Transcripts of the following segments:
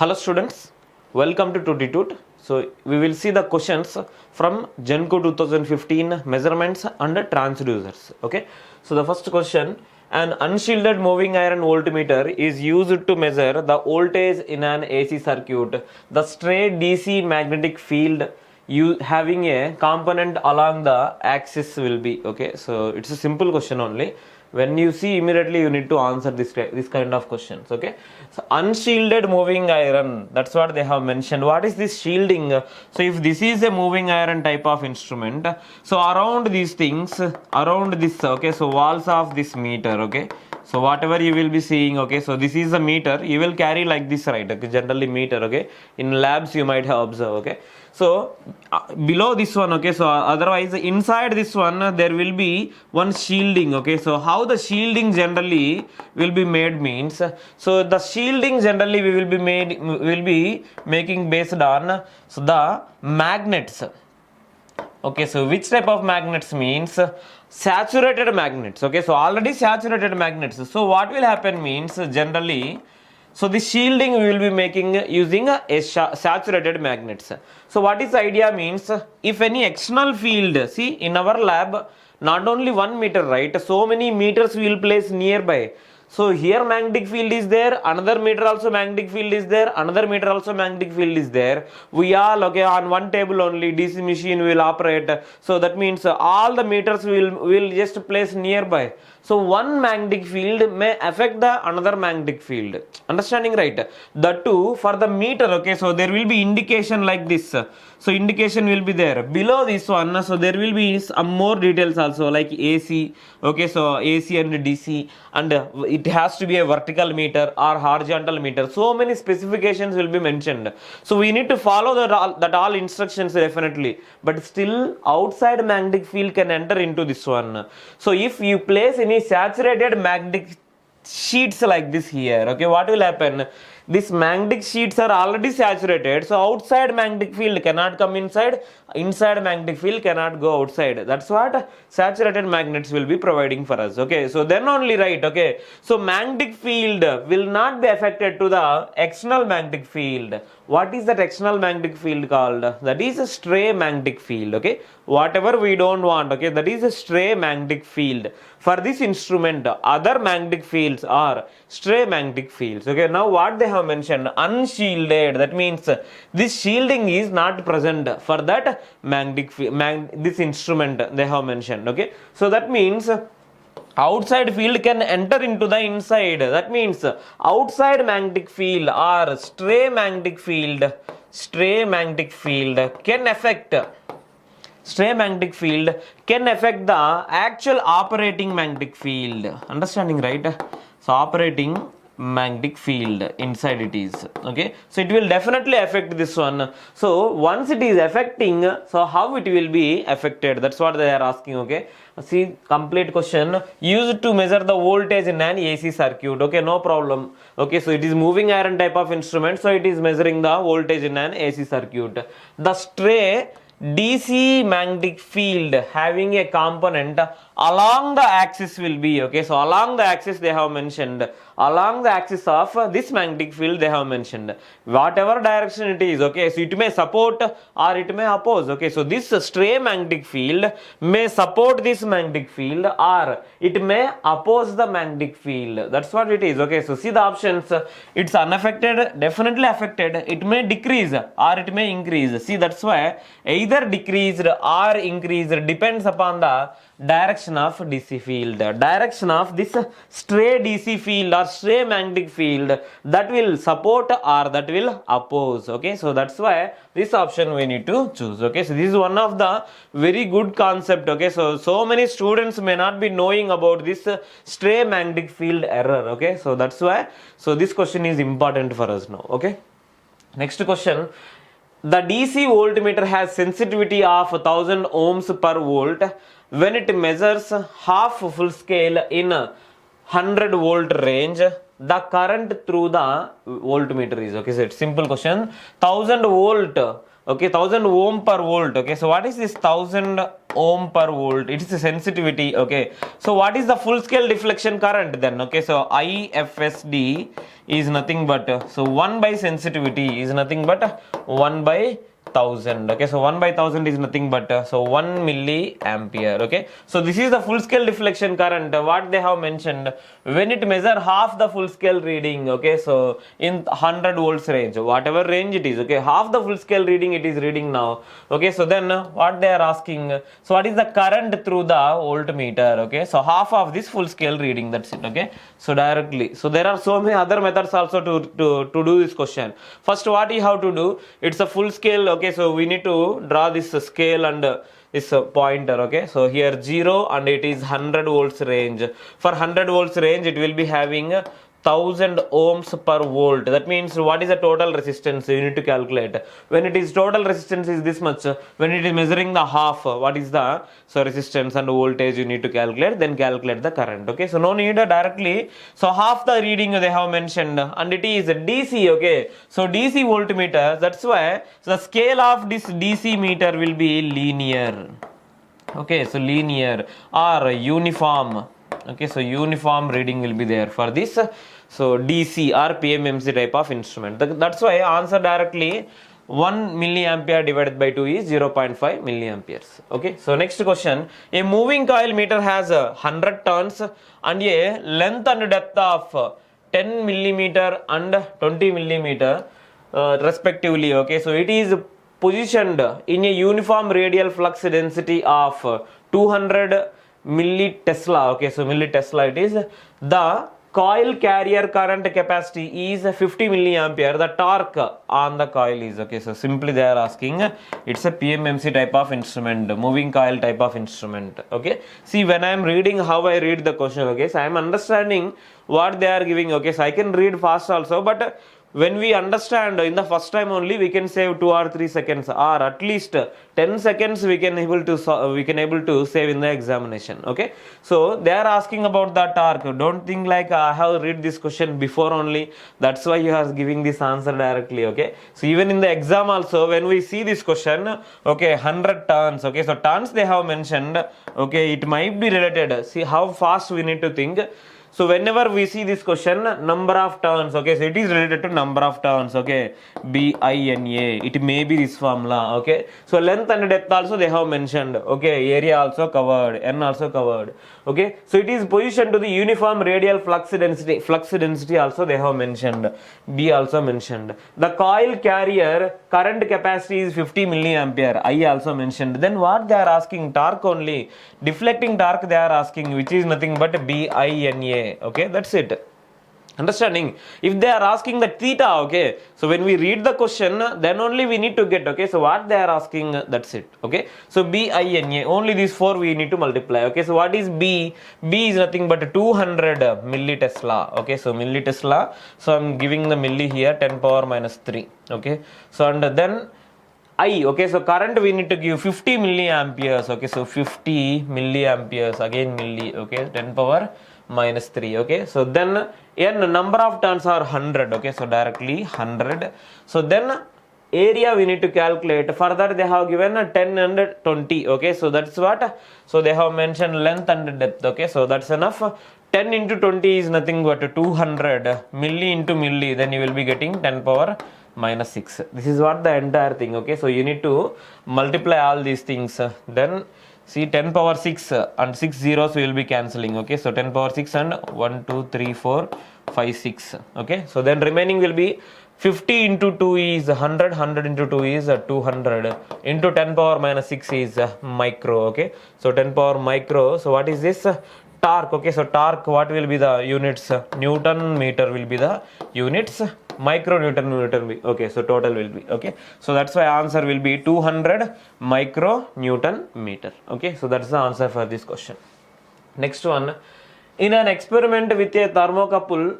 Hello students, welcome to Tuteetute. So we will see the questions from GENCO 2015 measurements and transducers. Okay, so the first question, an unshielded moving iron voltmeter is used to measure the voltage in an AC circuit. The stray DC magnetic field you having a component along the axis will be. Okay, so it's a simple question only. When you see, immediately you need to answer this kind of questions. Okay, so unshielded moving iron, that's what they have mentioned. What is this shielding? So if this is a moving iron type of instrument, so around these things, around this, okay, so walls of this meter, okay, so whatever you will be seeing, okay, so this is a meter, you will carry like this, right? Okay, generally meter, okay, in labs you might have observed. Okay, so below this one, okay, so otherwise inside this one there will be one shielding. Okay, so how the shielding generally will be made means, so the shielding generally we will be making based on so the magnets. Okay, so which type of magnets means saturated magnets. Okay, so already saturated magnets. So what will happen means generally, so the shielding we will be making using a saturated magnets. So what is the idea means, if any external field, see in our lab not only 1 meter, right, so many meters we will place nearby. So here magnetic field is there, another meter also magnetic field is there, another meter also magnetic field is there. We all, okay, on one table only DC machine will operate. So that means all the meters will just place nearby. So one magnetic field may affect the another magnetic field. Understanding, right? That too for the meter. Okay, so there will be indication like this. So indication will be there below this one. So there will be some more details also like AC. Okay, so AC and DC, and it has to be a vertical meter or horizontal meter. So many specifications will be mentioned. So we need to follow that all instructions definitely. But still outside magnetic field can enter into this one. So if you place any saturated magnetic sheets like this here, okay, what will happen? These magnetic sheets are already saturated, so outside magnetic field cannot come inside, inside magnetic field cannot go outside. That's what saturated magnets will be providing for us. Okay, so then only, right, okay, so magnetic field will not be affected to the external magnetic field. What is that external magnetic field called? That is a stray magnetic field. Okay, whatever we don't want, okay, that is a stray magnetic field. For this instrument, other magnetic fields are stray magnetic fields. Okay, now what they have mentioned, unshielded, that means this shielding is not present for that magnetic this instrument they have mentioned. Okay, so that means outside field can enter into the inside. That means outside magnetic field or stray magnetic field can affect, stray magnetic field can affect the actual operating magnetic field. Understanding, right? So operating magnetic field inside it is. Okay, so it will definitely affect this one. So once it is affecting, so how it will be affected, that's what they are asking. Okay, see complete question, used to measure the voltage in an AC circuit. Okay, no problem. Okay, so it is moving iron type of instrument, so it is measuring the voltage in an AC circuit. The stray DC magnetic field having a component along the axis will be, okay, so along the axis they have mentioned, along the axis of this magnetic field they have mentioned, whatever direction it is. Okay, so it may support or it may oppose. Okay, so this stray magnetic field may support this magnetic field or it may oppose the magnetic field. That's what it is. Okay, so see the options, it's unaffected, definitely affected, it may decrease or it may increase. See, that's why either decreased or increased depends upon the direction of DC field, direction of this stray DC field or stray magnetic field, that will support or that will oppose. Okay, so that's why this option we need to choose. Okay, so this is one of the very good concept. Okay, so many students may not be knowing about this stray magnetic field error. Okay, so that's why, so this question is important for us now. Okay, next question, the DC voltmeter has sensitivity of 1000 ohms per volt when it measures half full scale in 100 volt range. The current through the voltmeter is, okay, so it's simple question, 1000 volt, okay, 1000 ohm per volt. Okay, so what is this 1000 ohm per volt. It is a sensitivity. Okay, so what is the full scale deflection current then? Okay, so IFSD is nothing but so 1 by sensitivity is nothing but 1 by 1000. Okay, so 1 by 1000 is nothing but so 1 milliampere. Okay, so this is the full scale deflection current what they have mentioned when it measure half the full scale reading. Okay, so in 100 volts range, whatever range it is, okay, half the full scale reading it is reading now. Okay, so then what they are asking, so what is the current through the voltmeter? Okay, so half of this full scale reading, that's it. Okay, so directly, so there are so many other methods also to do this question. First, what you have to do, it's a full scale. Okay, so we need to draw this scale and this pointer. Okay, so here 0 and it is 100 volts range. For 100 volts range it will be having 1000 ohms per volt. That means what is the total resistance you need to calculate. When it is total resistance is this much, when it is measuring the half, what is the resistance and voltage you need to calculate, then calculate the current. Okay, so no need directly. So half the reading they have mentioned and it is DC. Okay, so DC voltmeter, that's why the scale of this DC meter will be linear. Okay, so linear or uniform. Okay, so uniform reading will be there for this so DC or PMMC type of instrument. That's why answer directly 1 milliampere divided by 2 is 0.5 milliamperes. Okay, so next question, a moving coil meter has 100 turns and a length and depth of 10 millimeter and 20 millimeter respectively. Okay, so it is positioned in a uniform radial flux density of 200 millitesla. Okay, so millitesla it is. The coil carrier current capacity is 50 milliampere. The torque on the coil is, okay, so simply they are asking, it's a PMMC type of instrument, moving coil type of instrument. Okay, see when I am reading how I read the question. Okay, so I am understanding what they are giving. Okay, so I can read fast also, but when we understand in the first time only, we can save 2 or 3 seconds or at least 10 seconds we can able to save in the examination. Okay, so they are asking about the torque. Don't think like I have read this question before only, that's why you are giving this answer directly. Okay, so even in the exam also when we see this question, okay, 100 turns. Okay, so turns they have mentioned. Okay, it might be related. See how fast we need to think. So whenever we see this question, number of turns, okay, so it is related to number of turns. Okay, BINA, it may be this formula. Okay, so length and depth also they have mentioned. Okay, area also covered, N also covered. Okay, so it is positioned to the uniform radial flux density also they have mentioned, B also mentioned. The coil carrier current capacity is 50 milliampere, I also mentioned. Then what they are asking, torque only, deflecting torque they are asking, which is nothing but BINA. Okay, that's it. Understanding? If they are asking the theta, okay, so when we read the question, then only we need to get. Okay, so what they are asking, that's it. Okay, so BINA, only these 4 we need to multiply. Okay, so what is B? B is nothing but 200 millitesla. Okay, so millitesla, so I'm giving the milli here, 10 power minus 3. Okay, so and then I, okay, so current we need to give 50 milliamperes. Okay, so 50 milliamperes, again milli. Okay, 10 power minus 3. Okay, so then n number of turns are 100. Okay, so directly 100. So then area we need to calculate. Further they have given 10 and 20. Okay, so that's what, so they have mentioned length and depth. Okay, so that's enough. 10 into 20 is nothing but 200 milli into milli, then you will be getting 10 power minus 6. This is what the entire thing. Okay, so you need to multiply all these things. Then see 10 power 6 and 6 zeros we will be cancelling. Okay, so 10 power 6 and 1 2 3 4 5 6. Okay, so then remaining will be 50 into 2 is 100, 100 into 2 is 200, into 10 power minus 6 is micro. Okay, so 10 power micro. So what is this? Torque. Okay, so torque, what will be the units? Newton meter will be the units, micronewton meter. Okay, so total will be, okay, so that's why answer will be 200 micronewton meter. Okay, so that's the answer for this question. Next one, in an experiment with a thermocouple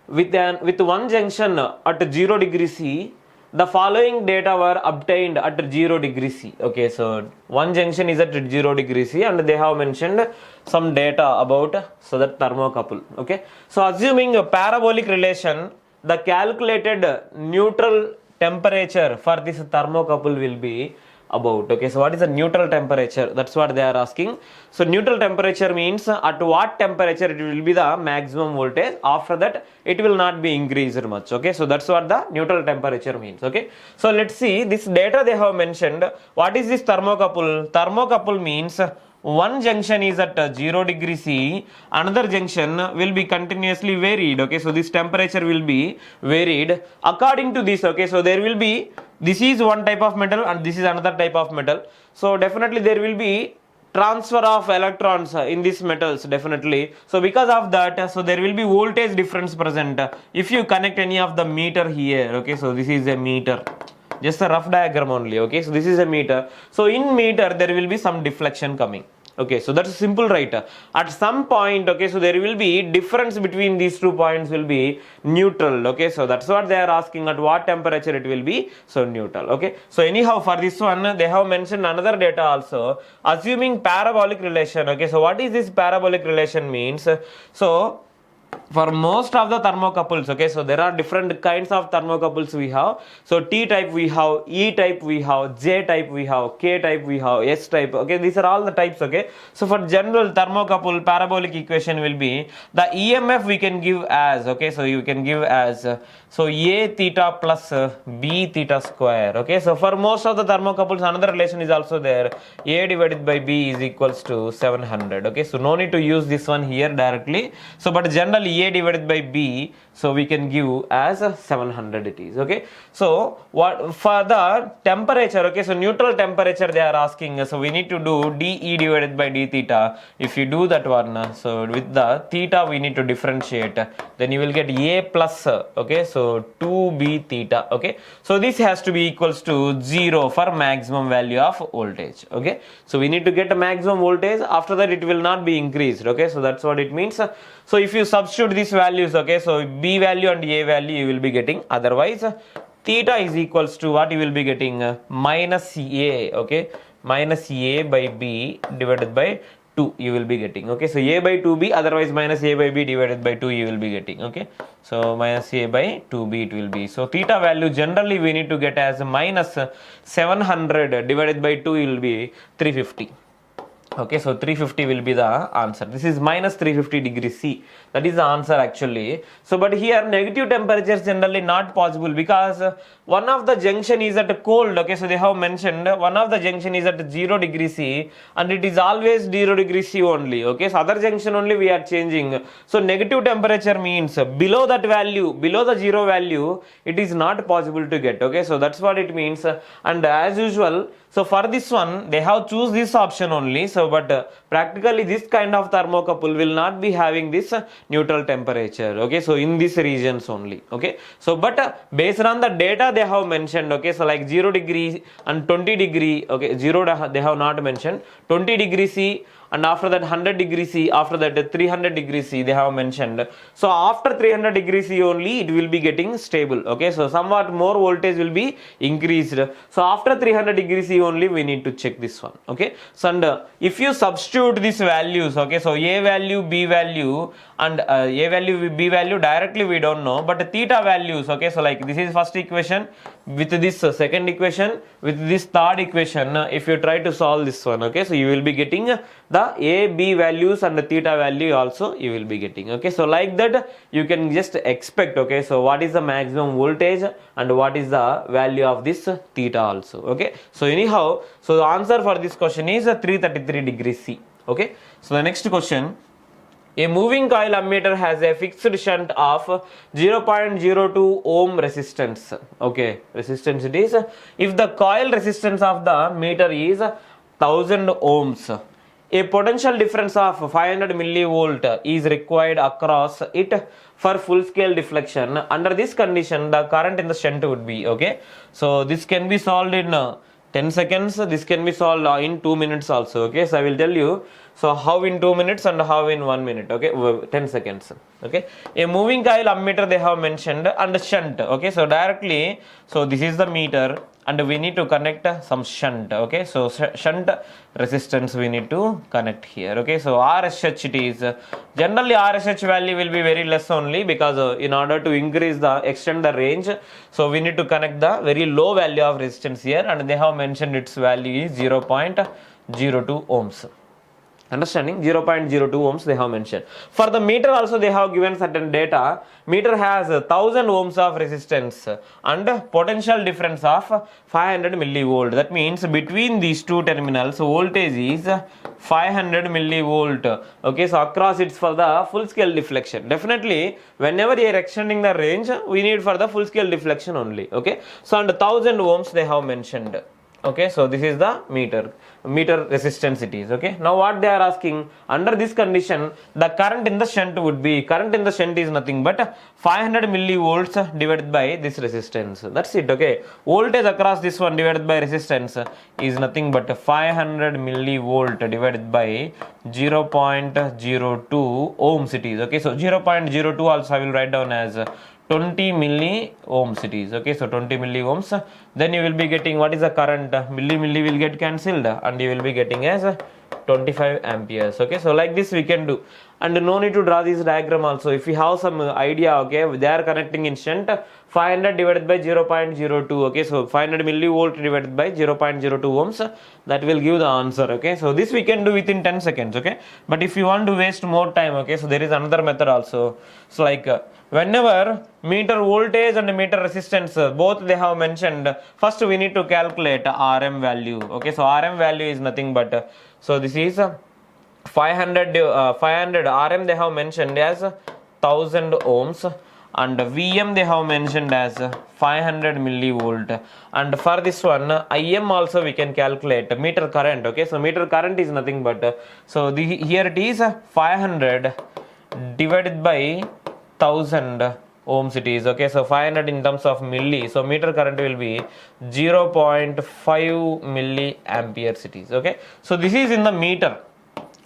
with one junction at 0 degree C, the following data were obtained at 0 degree C. Okay, so one junction is at 0 degree C and they have mentioned some data about so that thermocouple. Okay, so assuming a parabolic relation, the calculated neutral temperature for this thermocouple will be about. Okay, so what is the neutral temperature? That's what they are asking. So neutral temperature means at what temperature it will be the maximum voltage. After that it will not be increased much. Okay, so that's what the neutral temperature means. Okay, so let's see this data they have mentioned. What is this thermocouple? Thermocouple means one junction is at 0 degree C, another junction will be continuously varied. Okay, so this temperature will be varied according to this. Okay, so there will be, this is one type of metal and this is another type of metal, so definitely there will be transfer of electrons in these metals, definitely. So because of that, so there will be voltage difference present if you connect any of the meter here. Okay, so this is a meter, just a rough diagram only. Okay, so this is a meter, so in meter there will be some deflection coming. Okay, so that's simple, right? At some point, okay, so there will be difference between these 2 points will be neutral. Okay, so that's what they are asking, at what temperature it will be, so neutral. Okay, so anyhow for this one they have mentioned another data also, assuming parabolic relation. Okay, so what is this parabolic relation means? So for most of the thermocouples, okay, so there are different kinds of thermocouples we have. So T type we have, E type we have, J type we have, K type we have, S type. Okay, these are all the types. Okay, so for general thermocouple parabolic equation will be the EMF we can give as, okay, so you can give as so A theta plus B theta square. Okay, so for most of the thermocouples another relation is also there, A divided by B is equals to 700. Okay, so no need to use this one here directly. So but generally A divided by B, so we can give as 700 it is. Okay, so what for the temperature? Okay, so neutral temperature they are asking, so we need to do dE divided by d theta. If you do that one, so with the theta we need to differentiate, then you will get A plus, okay, so 2b theta. Okay, so this has to be equals to 0 for maximum value of voltage. Okay, so we need to get a maximum voltage, after that it will not be increased. Okay, so that's what it means. So if you substitute these values, okay, so B value and A value you will be getting, otherwise theta is equals to what you will be getting, minus A. Okay, minus A by B divided by 2 you will be getting. Okay, so A by 2B, otherwise minus A by B divided by 2 you will be getting. Okay, so minus A by 2B it will be. So theta value generally we need to get as minus 700 divided by 2 will be 350. Okay, so 350 will be the answer. This is minus 350 degrees C. That is the answer actually. So but here negative temperatures generally not possible, because one of the junction is at cold. Okay, so they have mentioned one of the junction is at 0 degrees C and it is always 0 degrees C only. Okay, so other junction only we are changing. So negative temperature means below that value, below the 0 value, it is not possible to get. Okay, so that's what it means. And as usual, so for this one they have choose this option only. So but practically this kind of thermocouple will not be having this neutral temperature. Okay, so in these regions only. Okay, so but based on the data they have mentioned, okay, so like 0 degree and 20 degree, okay, 0 they have not mentioned, 20 degree C, and after that 100 degrees C, after that 300 degrees C they have mentioned. So after 300 degrees C only it will be getting stable. Okay, so somewhat more voltage will be increased. So after 300 degrees C only we need to check this one. Okay, so and if you substitute these values, okay, so A value, B value and A value, B value directly we don't know, but theta values, okay, so like this is first equation with this second equation with this third equation, if you try to solve this one, okay, so you will be getting the A, B values and the theta value also you will be getting. Okay, so like that you can just expect, okay, so what is the maximum voltage and what is the value of this theta also. Okay, so anyhow, so the answer for this question is 333 degrees C. Okay, so the next question, a moving coil ammeter has a fixed shunt of 0.02 ohm resistance. Okay, resistance it is. If the coil resistance of the meter is 1000 ohms, a potential difference of 500 millivolt is required across it for full scale deflection. Under this condition, the current in the shunt would be, okay, so this can be solved in 10 seconds. This can be solved in 2 minutes also. Okay, so I will tell you, so how in 2 minutes and how in 1 minute. Okay, 10 seconds. Okay, a moving coil ammeter they have mentioned and shunt. Okay, so directly, so this is the meter and we need to connect some shunt. Okay, so shunt resistance we need to connect here. Okay, so RSH it is generally RSH value will be very less only, because in order to increase the extend the range, so we need to connect the very low value of resistance here, and they have mentioned its value is 0.02 ohms. Understanding? 0.02 ohms they have mentioned. For the meter also they have given certain data. Meter has 1000 ohms of resistance and potential difference of 500 millivolt. That means between these two terminals voltage is 500 millivolt. Okay, so across it's for the full scale deflection. Definitely whenever you are extending the range, we need for the full scale deflection only. Okay, so and 1000 ohms they have mentioned. Okay, so this is the meter resistance it is. Okay, now what they are asking, under this condition the current in the shunt would be, current in the shunt is nothing but 500 millivolts divided by this resistance. That's it. Okay, voltage across this one divided by resistance is nothing but 500 millivolt divided by 0.02 ohms it is. Okay, so 0.02 also I will write down as 20 milli ohms it is. Okay, so 20 milli ohms, then you will be getting what is the current, milli will get cancelled and you will be getting as 25 amperes. Okay, so like this we can do, and no need to draw this diagram also. If you have some idea, okay, they are connecting in shunt 500 divided by 0.02. okay, so 500 millivolt divided by 0.02 ohms, that will give the answer. Okay, so this we can do within 10 seconds. Okay, but if you want to waste more time, okay, so there is another method also. So like whenever meter voltage and meter resistance both they have mentioned, first we need to calculate RM value. Okay, so RM value is nothing but, so this is 500 RM they have mentioned as 1000 ohms, and Vm they have mentioned as 500 millivolt, and for this one Im also we can calculate meter current. Okay, so meter current is nothing but, so here it is 500 divided by 1000 ohms it is. Okay, so 500 in terms of milli, so meter current will be 0.5 milliamperes it is. Okay, so this is in the meter.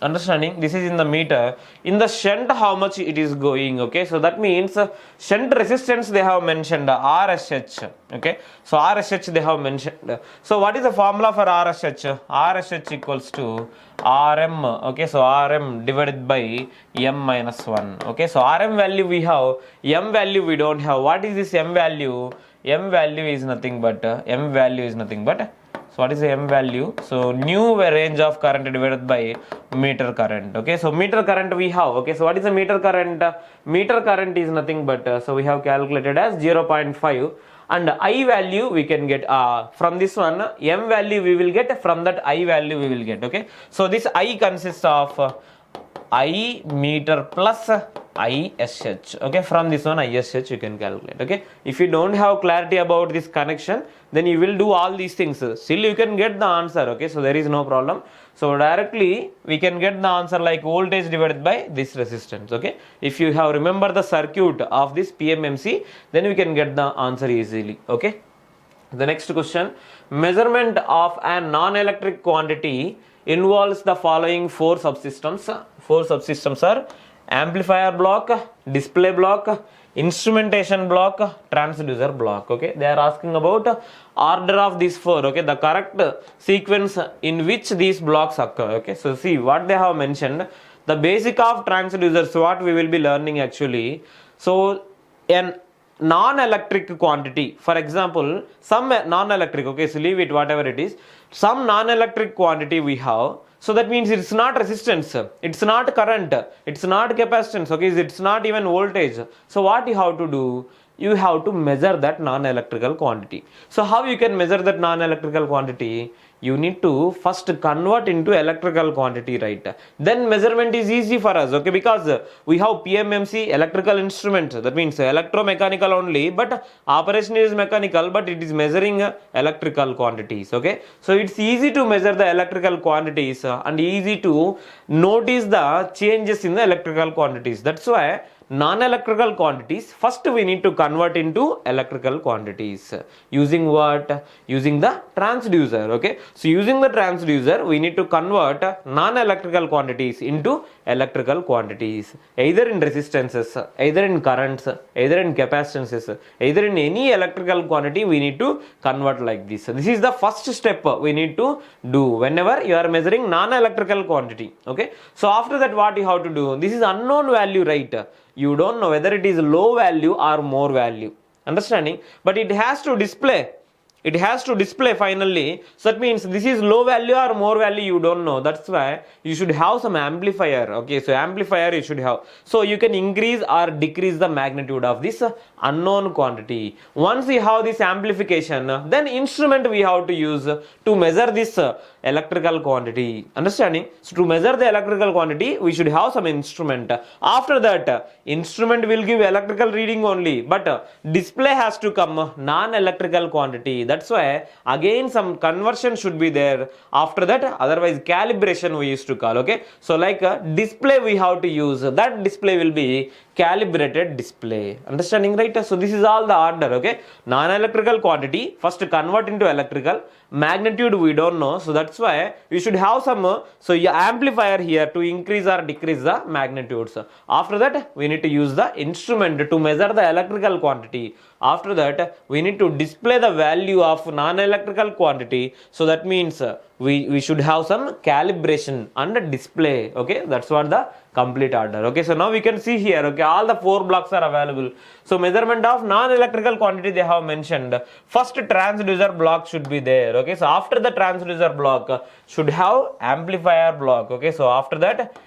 Understanding? This is in the meter. In the shunt how much it is going? Okay, so that means shunt resistance they have mentioned RSH. Okay, so RSH they have mentioned. So what is the formula for RSH? RSH equals to RM. Okay, so RM divided by M minus 1. Okay, so RM value we have, M value we don't have. What is this M value? M value is nothing but so what is the M value? So new range of current divided by meter current. Okay, so meter current we have. Okay, so what is the meter current? Meter current is nothing but, so we have calculated as 0.5, and I value we can get from this one. M value we will get, from that I value we will get. Okay, so this I consists of I meter plus ISH. Okay, from this one ISH you can calculate. Okay, if you don't have clarity about this connection, then you will do all these things, still you can get the answer. Okay, so there is no problem. So directly we can get the answer like voltage divided by this resistance. Okay, if you have remember the circuit of this PMMC, then we can get the answer easily. Okay, the next question, measurement of a non-electric quantity involves the following four subsystems. Four subsystems are amplifier block, display block, instrumentation block, transducer block. Okay, they are asking about order of these four. Okay, the correct sequence in which these blocks occur. Okay, so see what they have mentioned, the basic of transducers, what we will be learning actually. So an non-electric quantity, for example some non-electric, okay, so leave it whatever it is, some non-electric quantity we have, so that means it's not resistance, it's not current, it's not capacitance, okay, it's not even voltage. So what you have to do, you have to measure that non-electrical quantity. So how you can measure that non-electrical quantity? You need to first convert into electrical quantity, right? Then measurement is easy for us, okay, because we have PMMC, electrical instrument, that means electromechanical only, but operation is mechanical, but it is measuring electrical quantities. Okay, so it's easy to measure the electrical quantities and easy to notice the changes in the electrical quantities. That's why non-electrical quantities, first we need to convert into electrical quantities. Using what? Using the transducer. Okay, so using the transducer, we need to convert non-electrical quantities into electrical quantities, either in resistances, either in currents, either in capacitances, either in any electrical quantity. We need to convert like this. This is the first step we need to do whenever you are measuring non-electrical quantity. Okay, so after that, what you have to do? This is unknown value, right? You don't know whether it is low value or more value, understanding, but it has to display. It has to display finally. So that means this is low value or more value, you don't know. That's why you should have some amplifier. Okay, so amplifier you should have. So you can increase or decrease the magnitude of this unknown quantity. Once we have this amplification, then instrument we have to use to measure this electrical quantity. Understanding? So to measure the electrical quantity, we should have some instrument. After that, instrument will give electrical reading only, but display has to come non-electrical quantity. That's why again some conversion should be there after that, otherwise calibration we used to call. Okay, so like display we have to use, that display will be calibrated display. Understanding, right? So this is all the order. Okay, non-electrical quantity first convert into electrical, magnitude we don't know, so that's why we should have some amplifier here to increase or decrease the magnitudes. After that, we need to use the instrument to measure the electrical quantity. After that, we need to display the value of non-electrical quantity. So that means we should have some calibration and display. Okay, that's what the complete order. Okay, so now we can see here, okay, all the 4 blocks are available. So measurement of non-electrical quantity they have mentioned. First transducer block should be there. Okay, so after the transducer block should have amplifier block. Okay, so after that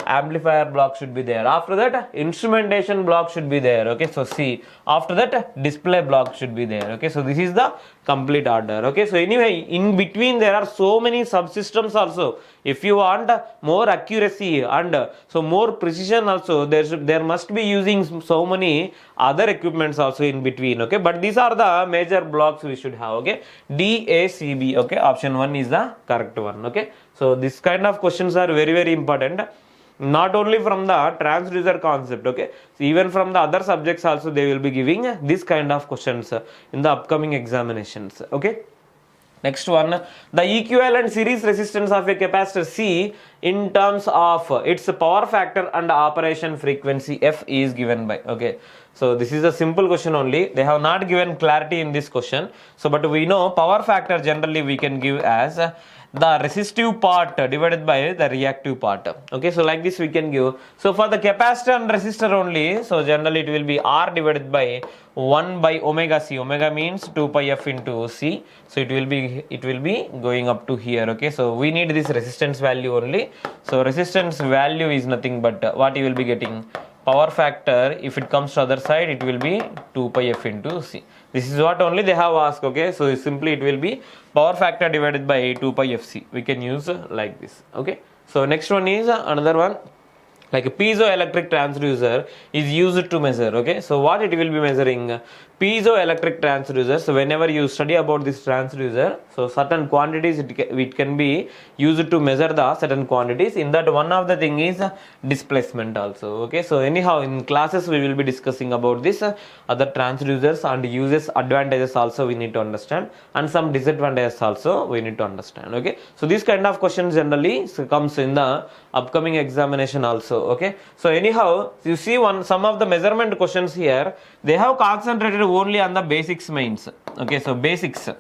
amplifier block should be there. After that instrumentation block should be there. Okay, so see, after that display block should be there. Okay, so this is the complete order. Okay, so anyway, in between there are so many subsystems also. If you want more accuracy and so more precision also, there must be using so many other equipments also in between. Okay, but these are the major blocks we should have. Okay, DACB. Okay, option 1 is the correct one. Okay, so this kind of questions are very, very important. Not only from the transducer concept, okay, so even from the other subjects also they will be giving this kind of questions in the upcoming examinations. Okay, next one, the equivalent series resistance of a capacitor C in terms of its power factor and operation frequency F is given by. Okay, so this is a simple question only. They have not given clarity in this question. So but we know power factor generally we can give as the resistive part divided by the reactive part. Okay, so like this we can give. So for the capacitor and resistor only, so generally it will be R divided by 1 by omega C. Omega means 2 pi F into C. So it will be going up to here. Okay, so we need this resistance value only. So resistance value is nothing but what you will be getting, power factor. If it comes to other side, it will be 2 pi F into C. This is what only they have asked. Okay, so simply it will be power factor divided by 2 pi FC. We can use like this. Okay, so next one is another one, like a piezoelectric transducer is used to measure. Okay, so what it will be measuring? Piezoelectric transducer. So whenever you study about this transducer, so certain quantities it can be used to measure the certain quantities. In that, one of the thing is displacement also. Okay, so anyhow in classes we will be discussing about this other transducers and uses, advantages also we need to understand, and some disadvantages also we need to understand. Okay, so this kind of questions generally comes in the upcoming examination also. Okay, so anyhow you see some of the measurement questions here, they have concentrated only on the basics mains. Okay, so basics.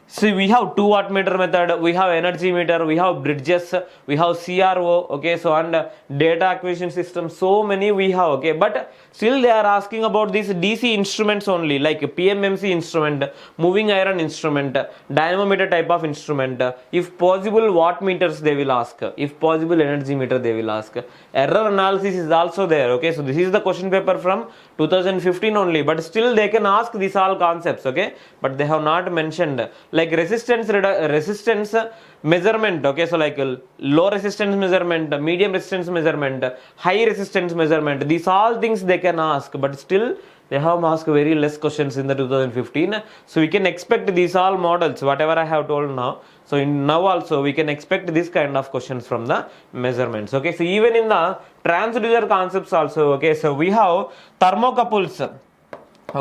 See, we have 2 wattmeter method, we have energy meter, we have bridges, we have CRO, okay, so and data acquisition system, so many we have. Okay, but still they are asking about these DC instruments only, like PMMC instrument, moving iron instrument, dynamometer type of instrument. If possible wattmeters they will ask, if possible energy meter they will ask. Error analysis is also there. Okay, so this is the question paper from 2015 only, but still they can ask these all concepts. Okay, but they have not mentioned like resistance measurement. Okay, so like low resistance measurement, medium resistance measurement, high resistance measurement, these all things they can ask, but still they have asked very less questions in the 2015. So we can expect these all models whatever I have told now. So now also we can expect this kind of questions from the measurements. Okay, so even in the transducer concepts also, okay, so we have thermocouples.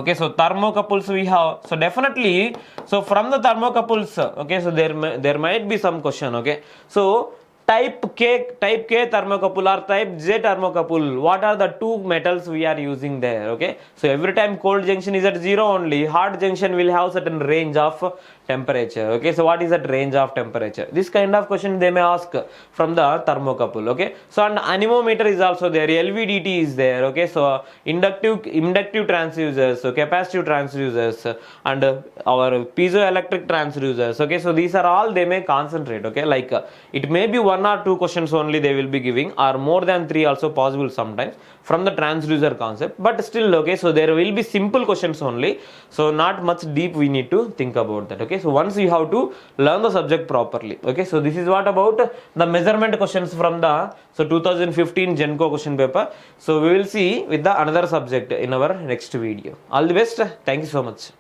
Okay, so thermocouples we have, so definitely, so from the thermocouples, okay, so there might be some question. Okay, so type K thermocouple or type J thermocouple, what are the two metals we are using there? Okay, so every time cold junction is at 0 only, hot junction will have certain range of temperature. Okay, so what is that range of temperature? This kind of question they may ask from the thermocouple. Okay, so and anemometer is also there, LVDT is there. Okay, so inductive transducers, so capacitive transducers, and our piezoelectric transducers. Okay, so these are all they may concentrate. Okay, like it may be 1 or 2 questions only they will be giving, or more than 3 also possible sometimes from the transducer concept, but still, okay, so there will be simple questions only, so not much deep we need to think about that. Okay, so once you have to learn the subject properly. Okay, so this is what about the measurement questions from the 2015 GENCO question paper. So we will see with the another subject in our next video. All the best. Thank you so much.